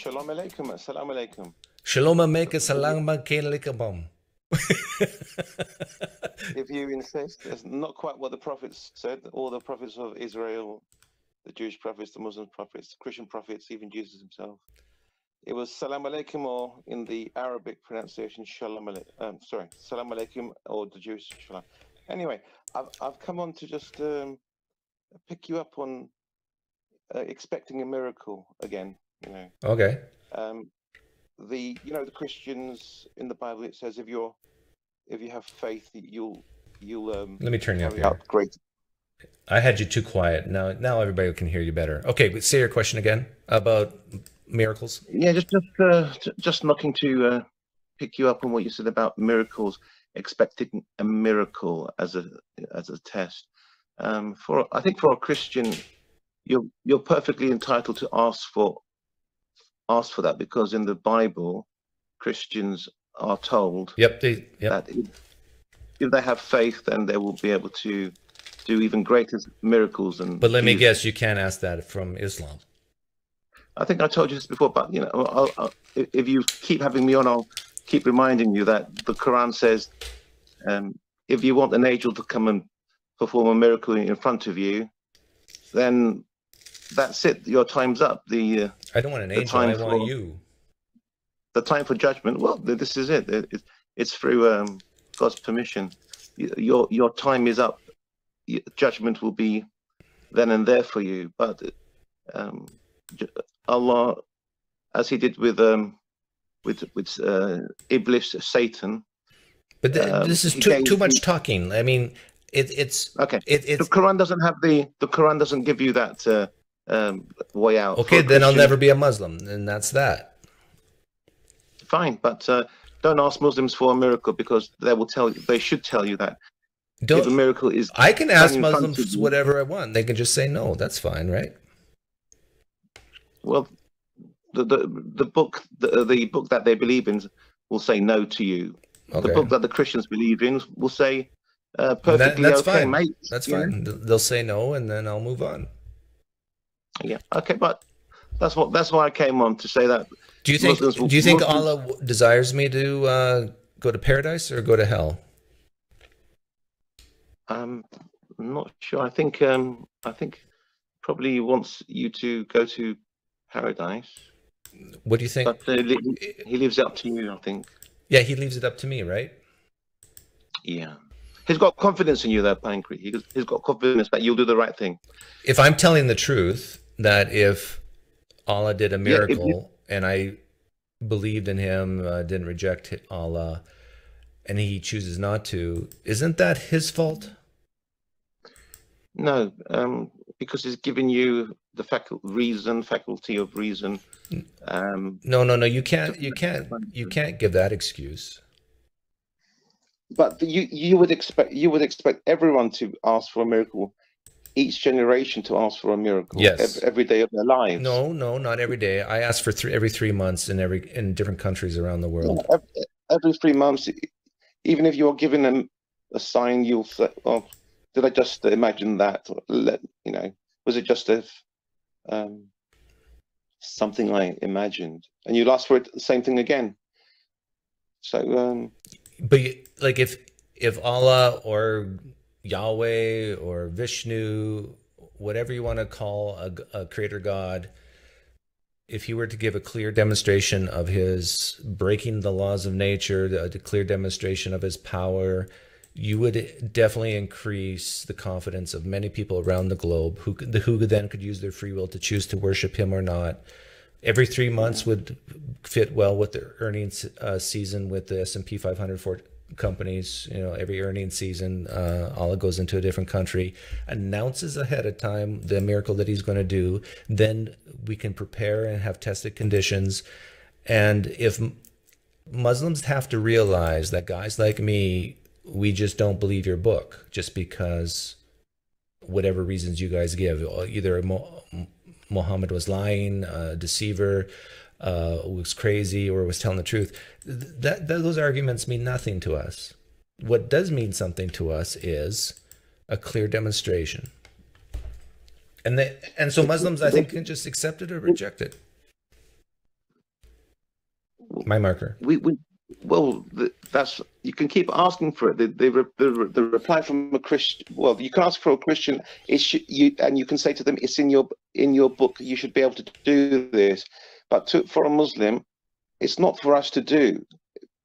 Shalom alaikum. Assalamu alaikum. Shalom Aleika Salam Alaikum. If you insist, it's not quite what the prophets said. All the prophets of Israel, the Jewish prophets, the Muslim prophets, Christian prophets, even Jesus himself. It was Salam alaikum, or in the Arabic pronunciation, Shalom alaikum. Salam alaikum, or the Jewish Shalom. Anyway, I've come on to just pick you up on expecting a miracle again. Okay. The Christians in the Bible, it says if you have faith, you'll Let me turn you up carry here. out great. I had you too quiet. Now everybody can hear you better. Okay, but say your question again about miracles. Yeah, just looking to pick you up on what you said about miracles, expecting a miracle as a test. I think for a Christian, you're perfectly entitled to ask for that, because in the Bible, Christians are told that if they have faith, then they will be able to do even greater miracles. But let me guess, you can't ask that from Islam. I think I told you this before, but if you keep having me on, I'll keep reminding you that the Quran says, if you want an angel to come and perform a miracle in front of you, then that's it. Your time's up. I don't want an angel. I want you. The time for judgment. Well, this is it. It's through God's permission. Your time is up. Judgment will be then and there for you. But Allah, as He did with Iblis, Satan. But this is too much talking. I mean, it's okay. The Quran doesn't have the Quran doesn't give you that way out. Okay, then I'll never be a Muslim, and that's that. Fine, but don't ask Muslims for a miracle, because they should tell you that if a miracle is. I can ask Muslims whatever I want. They can just say no. That's fine, right? Well, the book that they believe in will say no to you. Okay. The book that the Christians believe in will say perfectly that's okay, fine. mate. That's fine. They'll say no, and then I'll move on. Yeah. Okay, but that's why I came on, to say that. Do you think Allah desires me to go to paradise or go to hell? I'm not sure. I think probably He wants you to go to paradise. What do you think? But He leaves it up to you, I think. Yeah, He leaves it up to me, right? Yeah. He's got confidence in you there, PineCreek. He's got confidence that you'll do the right thing. If I'm telling the truth, that if Allah did a miracle and I believed in Him, didn't reject Allah, and He chooses not to, isn't that His fault? No, because He's given you the faculty of reason. No. You can't give that excuse. But you would expect everyone to ask for a miracle, each generation to ask for a miracle. Yes, every day of their lives. No, not every day. I ask for every 3 months in different countries around the world. Yeah, every 3 months, even if you're given a sign, you'll say, "Oh, did I just imagine that?" Was it just something I imagined? And you'll ask for it, the same thing again. So. But like if Allah or Yahweh or Vishnu, whatever you want to call a creator God, if He were to give a clear demonstration of His breaking the laws of nature, a clear demonstration of His power, you would definitely increase the confidence of many people around the globe who then could use their free will to choose to worship Him or not. Every 3 months would fit well with the earnings season with the S&P 500 for companies. Every earnings season, Allah goes into a different country, announces ahead of time the miracle that He's going to do. Then we can prepare and have tested conditions. And if Muslims have to realize that guys like me, we just don't believe your book just because whatever reasons you guys give, either Muhammad was lying, a deceiver, was crazy, or was telling the truth. Those arguments mean nothing to us. What does mean something to us is a clear demonstration. And so Muslims, I think, can just accept it or reject it. My marker. we well, that's, you can keep asking for it. The reply from a Christian, well, you can ask for a Christian, and you can say to them, it's in your book, you should be able to do this. But for a Muslim, it's not for us to do.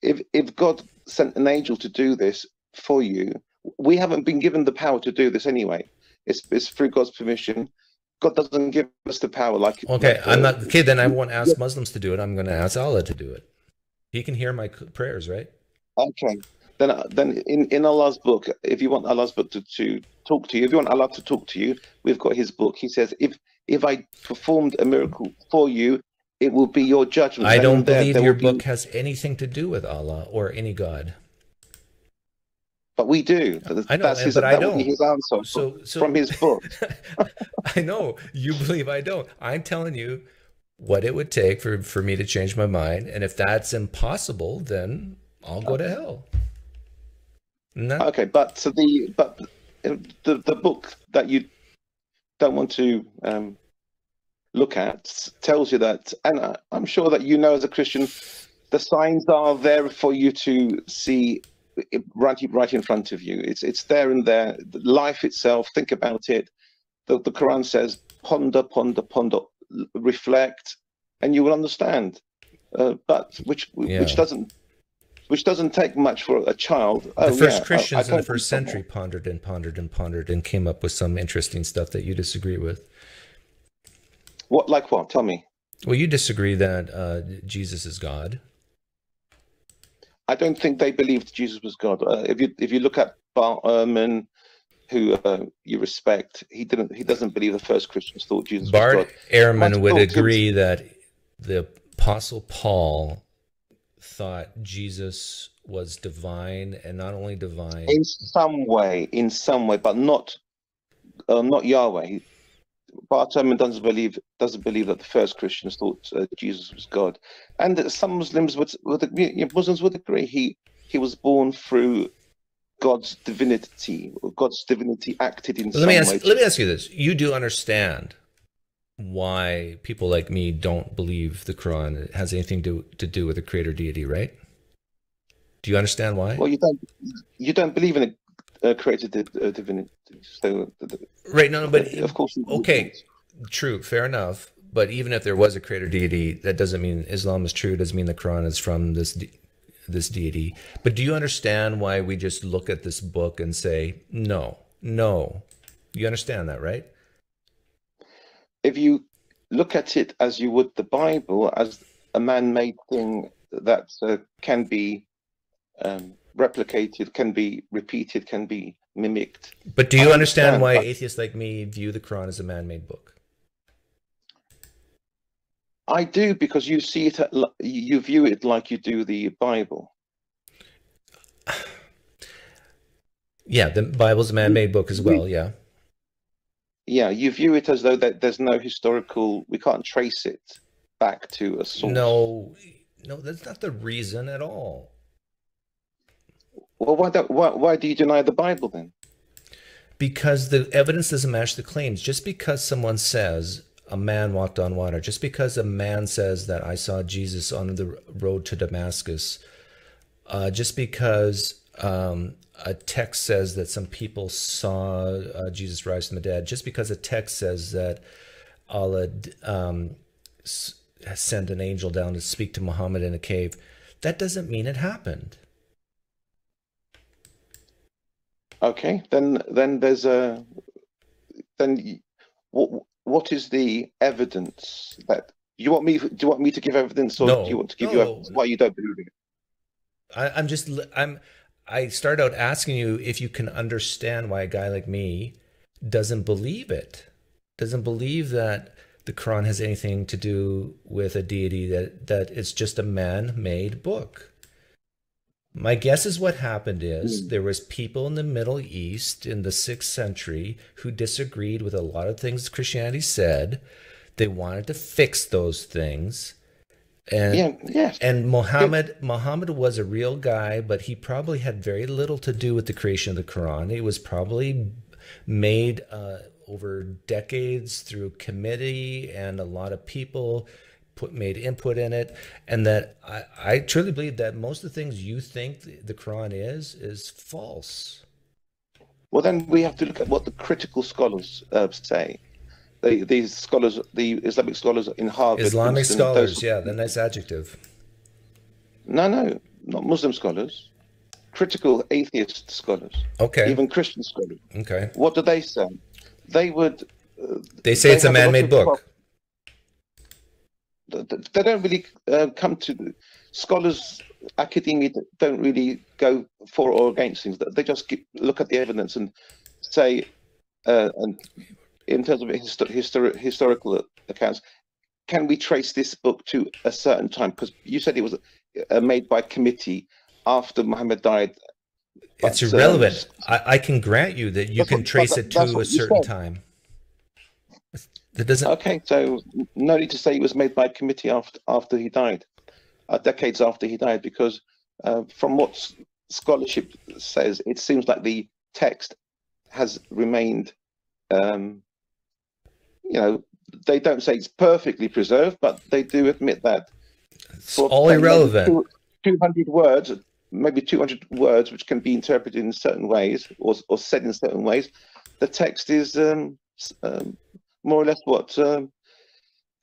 If God sent an angel to do this for you, we haven't been given the power to do this anyway. It's through God's permission. God doesn't give us the power like. Okay, I'm not. Okay, then I won't ask Muslims to do it. I'm going to ask Allah to do it. He can hear my prayers, right? Okay. Then in Allah's book, if you want Allah's book to talk to you, if you want Allah to talk to you, we've got His book. He says, if I performed a miracle for you, it will be your judgment. I don't believe your book has anything to do with Allah or any God. But we do. I know, but I don't. Would be his answer so from his book. I know you believe I don't. I'm telling you what it would take for me to change my mind, and if that's impossible, then I'll go to hell. Okay, but the book that you don't want to look at tells you that, and I'm sure that you know as a Christian, the signs are there for you to see right in front of you. It's there and there. Life itself. Think about it. The Quran says, ponder, ponder, ponder, reflect, and you will understand. But which doesn't take much for a child. The first Christians in the first century pondered and pondered and pondered and came up with some interesting stuff that you disagree with. What, like what? Tell me. Well, you disagree that Jesus is God. I don't think they believed Jesus was God. If you look at Bar Ehrman, who you respect, he doesn't believe the first Christians thought Jesus was God. Bar Ehrman would agree that the Apostle Paul thought Jesus was divine, and not only divine in some way, but not Yahweh. Bar Ehrman doesn't believe that the first Christians thought Jesus was God, and some Muslims would agree he was born through God's divinity. God's divinity acted in some way. Let me ask you this: you do understand why people like me don't believe the Quran has anything to do with the creator deity, right? Do you understand why? Well, you don't believe in a created divinity, so right? No, but of course. Okay, true, fair enough. But even if there was a creator deity, that doesn't mean Islam is true. It doesn't mean the Quran is from this deity. But do you understand why we just look at this book and say no? You understand that, right? If you look at it as you would the Bible, as a man-made thing that can be replicated, can be repeated, can be mimicked. But do you understand why atheists like me view the Quran as a man-made book? I do, because you see it, you view it like you do the Bible. Yeah, the Bible's a man-made book as well, yeah. Yeah, you view it as though there's no historical, we can't trace it back to a source. No, that's not the reason at all. Well, why do you deny the Bible then? Because the evidence doesn't match the claims. Just because someone says a man walked on water, just because a man says that I saw Jesus on the road to Damascus, just because a text says that some people saw Jesus rise from the dead, just because a text says that Allah sent an angel down to speak to Muhammad in a cave, that doesn't mean it happened. Okay, then there's what is the evidence that do you want me to give evidence, or do you want to give you evidence why you don't believe it? I start out asking you if you can understand why a guy like me doesn't believe it, doesn't believe that the Quran has anything to do with a deity, that it's just a man-made book. My guess is what happened is there was people in the Middle East in the 6th century who disagreed with a lot of things Christianity said. They wanted to fix those things. And Muhammad was a real guy, but he probably had very little to do with the creation of the Quran. It was probably made over decades through committee, and a lot of people made input in it, and that I truly believe that most of the things you think the Quran is false. Well, then we have to look at what the critical scholars say. These scholars, the Islamic scholars in Harvard, Islamic Princeton, scholars, yeah, the nice adjective. no, not Muslim scholars, critical atheist scholars, Okay. even Christian scholars. Okay. What do they say? They would. They say it's a have lot man-made of book. They don't really come to scholars. Academia don't really go for or against things. They just look at the evidence and say, and in terms of historical accounts, can we trace this book to a certain time? Because you said it was made by committee after Muhammad died. It's irrelevant. I can grant you that you can trace it to a certain time. That doesn't. Okay, so no need to say it was made by committee after he died, decades after he died, because from what scholarship says, it seems like the text has remained. They don't say it's perfectly preserved, but they do admit that. It's all irrelevant. 200 words, maybe 200 words, which can be interpreted in certain ways or said in certain ways. The text is more or less what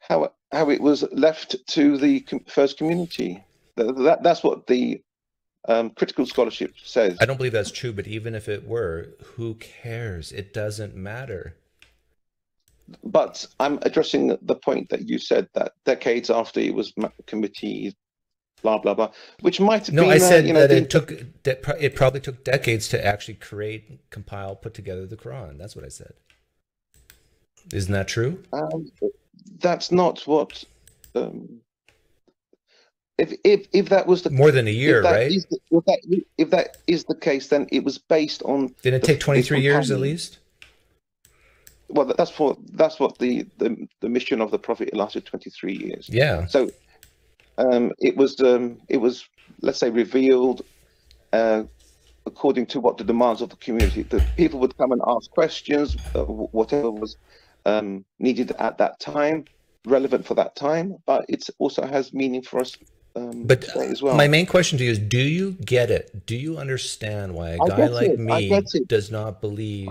how it was left to the first community. That's what the critical scholarship says. I don't believe that's true, but even if it were, who cares? It doesn't matter. But I'm addressing the point that you said that decades after it was committee, blah blah blah, which might have been. No, I said that it probably took decades to actually create, compile, put together the Quran. That's what I said. Isn't that true? That's not what. If that was the more than a year, right? If that is the case, then it was based on. Didn't it take 23 years at least? Well, that's what the mission of the Prophet lasted 23 years. Yeah. So it was let's say revealed according to what the demands of the community. The people would come and ask questions, whatever was needed at that time, relevant for that time, but it also has meaning for us but as well. My main question to you is, do you get it? Do you understand why a guy like me does not believe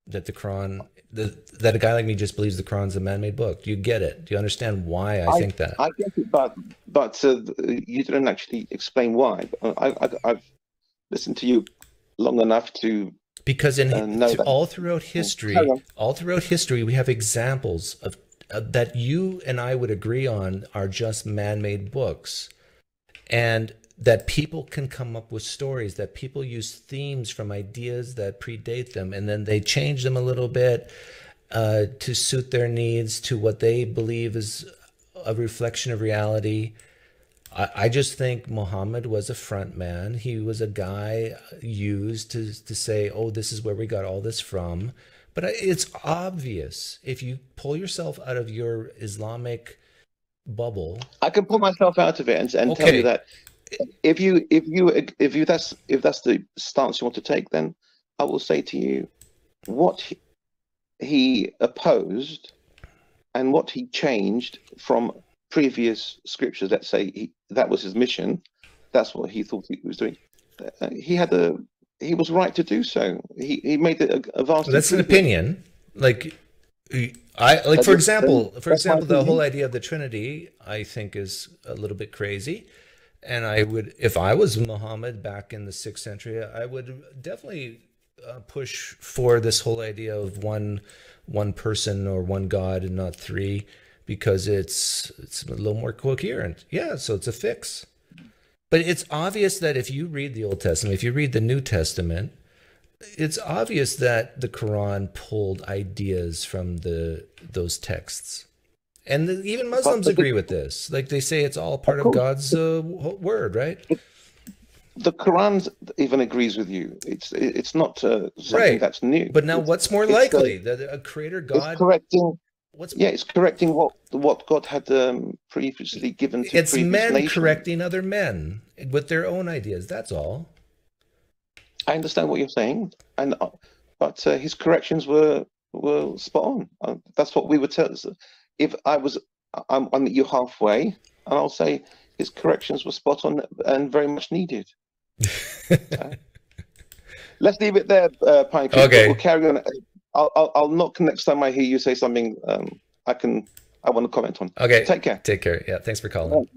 that the Quran, that a guy like me just believes the Quran's a man-made book? Do you get it? Do you understand why I think that? I get it, but you didn't actually explain why. I've listened to you long enough to. Because all throughout history, we have examples of that you and I would agree on are just man-made books, and that people can come up with stories, that people use themes from ideas that predate them, and then they change them a little bit to suit their needs, to what they believe is a reflection of reality. I just think Muhammad was a front man. He was a guy used to say, oh, this is where we got all this from. But it's obvious if you pull yourself out of your Islamic bubble. I can pull myself out of it and tell you that if that's the stance you want to take, then I will say to you what he opposed and what he changed from previous scriptures. Let's say that was his mission. That's what he thought he was doing. He was right to do so. He made it a vast. That's an opinion. For example, the whole idea of the Trinity, I think, is a little bit crazy. And I would, if I was Muhammad back in the 6th century, I would definitely push for this whole idea of one person or one God and not three, because it's a little more coherent. Yeah, so it's a fix. But it's obvious that if you read the Old Testament, if you read the New Testament, it's obvious that the Quran pulled ideas from those texts. And even Muslims agree with this. Like, they say it's all part of God's word, right? The Quran even agrees with you. It's not something that's new. But now, what's more likely, that a creator God? It's correcting. It's correcting what God had previously given to it's previous men nations. Correcting other men with their own ideas. That's all. I understand what you're saying, but his corrections were spot on. That's what we would tell. If I was I'll meet you halfway, and I'll say his corrections were spot on and very much needed. Let's leave it there, PineCreek. Okay. We'll carry on. I'll knock next time I hear you say something I want to comment on. Okay. Take care. Take care. Yeah. Thanks for calling.